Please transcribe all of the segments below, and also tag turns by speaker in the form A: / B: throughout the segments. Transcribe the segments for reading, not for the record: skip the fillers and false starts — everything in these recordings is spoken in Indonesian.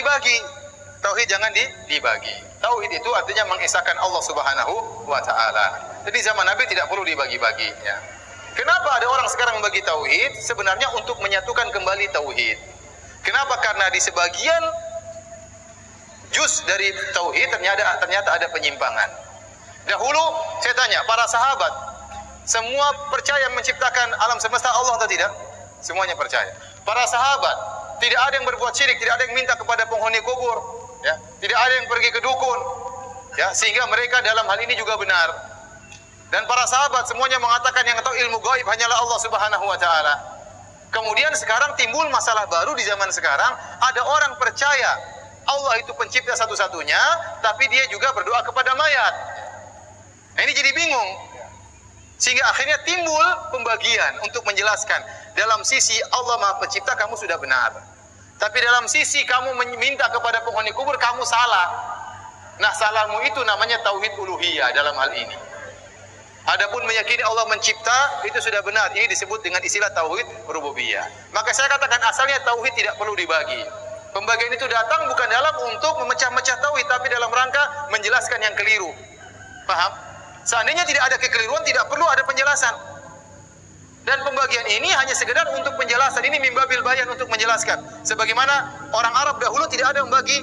A: dibagi. Tauhid jangan dibagi. Tauhid itu artinya mengesahkan Allah Subhanahu wa taala. Jadi zaman Nabi tidak perlu dibagi-bagi, ya. Kenapa ada orang sekarang membagi tauhid? Sebenarnya untuk menyatukan kembali tauhid. Kenapa? Karena di sebagian juz dari tauhid ternyata ada penyimpangan. Dahulu saya tanya, para sahabat semua percaya menciptakan alam semesta Allah atau tidak? Semuanya percaya. Para sahabat tidak ada yang berbuat syirik, tidak ada yang minta kepada penghuni kubur, ya. Tidak ada yang pergi ke dukun, ya, sehingga mereka dalam hal ini juga benar. Dan para sahabat semuanya mengatakan yang tahu ilmu gaib hanyalah Allah Subhanahu wa taala. Kemudian sekarang timbul masalah baru di zaman sekarang, ada orang percaya Allah itu pencipta satu-satunya, tapi dia juga berdoa kepada mayat. Nah, ini jadi bingung. Sehingga akhirnya timbul pembagian untuk menjelaskan, dalam sisi Allah Maha Pencipta kamu sudah benar. Tapi dalam sisi kamu meminta kepada penghuni kubur kamu salah. Nah, salahmu itu namanya tauhid uluhiyah dalam hal ini. Adapun meyakini Allah mencipta itu sudah benar. Ini disebut dengan istilah tauhid rububiyah. Maka saya katakan asalnya tauhid tidak perlu dibagi. Pembagian itu datang bukan dalam untuk memecah-mecah tauhid, tapi dalam rangka menjelaskan yang keliru. Paham? Seandainya tidak ada kekeliruan, tidak perlu ada penjelasan. Dan pembagian ini hanya sekedar untuk penjelasan. Ini mimbabil bayan untuk menjelaskan. Sebagaimana orang Arab dahulu tidak ada yang membagi.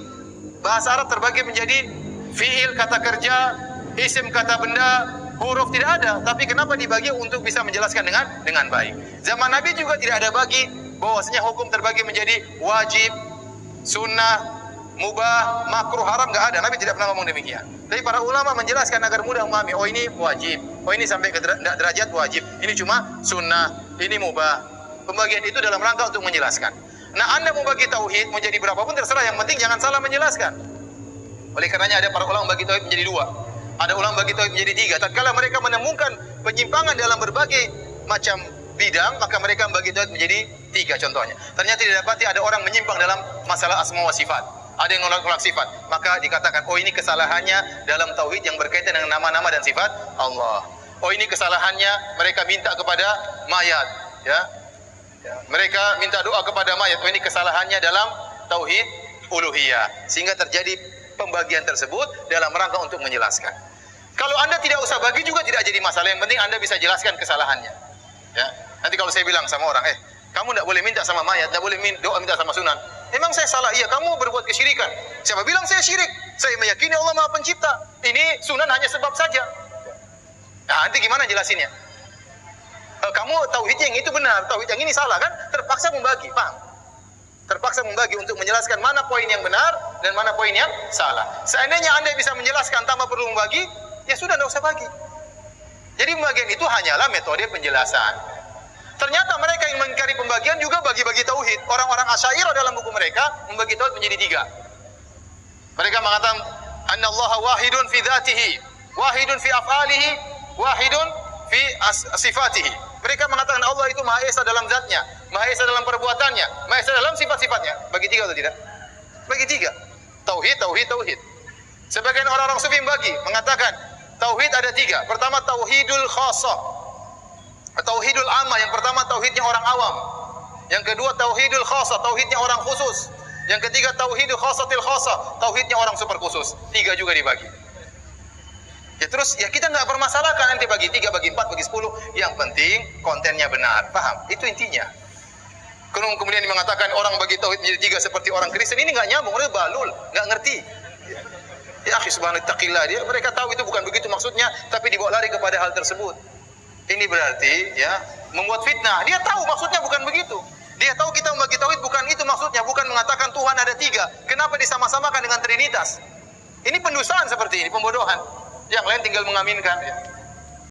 A: Bahasa Arab terbagi menjadi fi'il kata kerja, isim kata benda, huruf tidak ada, tapi kenapa dibagi untuk bisa menjelaskan dengan baik. Zaman Nabi juga tidak ada bagi, bahwasanya hukum terbagi menjadi wajib, sunnah, mubah, makruh, haram, enggak ada. Nabi tidak pernah ngomong demikian. Tapi para ulama menjelaskan agar mudah memahami. Oh ini wajib, oh ini sampai ke derajat wajib, ini cuma sunnah, ini mubah. Pembagian itu dalam rangka untuk menjelaskan. Nah, Anda mau bagi tauhid menjadi berapapun terserah, yang penting jangan salah menjelaskan. Oleh karenanya ada para ulama bagi tauhid menjadi dua. Ada ulama bagi tauhid menjadi tiga. Tatkala mereka menemukan penyimpangan dalam berbagai macam bidang, maka mereka membagi tauhid menjadi tiga contohnya. Ternyata didapati ada orang menyimpang dalam masalah asma wa sifat. Ada yang nolak sifat. Maka dikatakan, oh ini kesalahannya dalam tauhid yang berkaitan dengan nama-nama dan sifat Allah. Oh ini kesalahannya mereka minta kepada mayat, ya. Mereka minta doa kepada mayat. Oh ini kesalahannya dalam tauhid uluhiyah. Sehingga terjadi pembagian tersebut dalam rangka untuk menjelaskan. Kalau Anda tidak usah bagi juga tidak jadi masalah. Yang penting Anda bisa jelaskan kesalahannya. Ya. Nanti kalau saya bilang sama orang, kamu tidak boleh minta sama mayat, tidak boleh doa minta sama sunan. Emang saya salah? Iya, kamu berbuat kesyirikan. Siapa bilang saya syirik? Saya meyakini Allah Maha Pencipta. Ini sunan hanya sebab saja. Nah, nanti gimana jelasinnya? Kamu tauhid yang itu benar, tauhid yang ini salah kan? Terpaksa membagi, paham? Terpaksa membagi untuk menjelaskan mana poin yang benar dan mana poin yang salah. Seandainya Anda bisa menjelaskan tanpa perlu membagi, ya sudah, tidak usah bagi. Jadi pembagian itu hanyalah metode penjelasan. Ternyata mereka yang mengingkari pembagian juga bagi-bagi tauhid. Orang-orang Asy'ariyah dalam buku mereka membagi tauhid menjadi tiga. Mereka mengatakan annallaha wahidun fi dzatihi, wahidun fi af'alihi, wahidun fi sifatihi. Mereka mengatakan Allah itu Maha Esa dalam zatnya, Maha Esa dalam perbuatannya, Maha Esa dalam sifat-sifatnya. Bagi tiga atau tidak? Bagi tiga. Tauhid, tauhid, tauhid. Sebagian orang-orang sufi bagi, mengatakan tauhid ada tiga. Pertama tauhidul khassah, tauhidul amma. Yang pertama tauhidnya orang awam. Yang kedua tauhidul khassah, tauhidnya orang khusus. Yang ketiga tauhidul khassatil khassah, tauhidnya orang super khusus. Tiga juga dibagi. Ya terus, ya kita nggak permasalahkan nanti bagi 3, bagi 4, bagi 10. Yang penting kontennya benar, paham? Itu intinya. Kemudian mengatakan orang bagi tauhid menjadi 3 seperti orang Kristen, ini nggak nyambung, mereka balul, nggak ngerti. Ya akhi subhanallah taqillah, dia mereka tahu itu bukan begitu maksudnya, tapi dibawa lari kepada hal tersebut. Ini berarti ya membuat fitnah. Dia tahu maksudnya bukan begitu. Dia tahu kita membagi tauhid bukan itu maksudnya, bukan mengatakan Tuhan ada 3. Kenapa disama-samakan dengan Trinitas? Ini pendustaan seperti ini, pembodohan. Yang lain tinggal mengaminkan. Ya.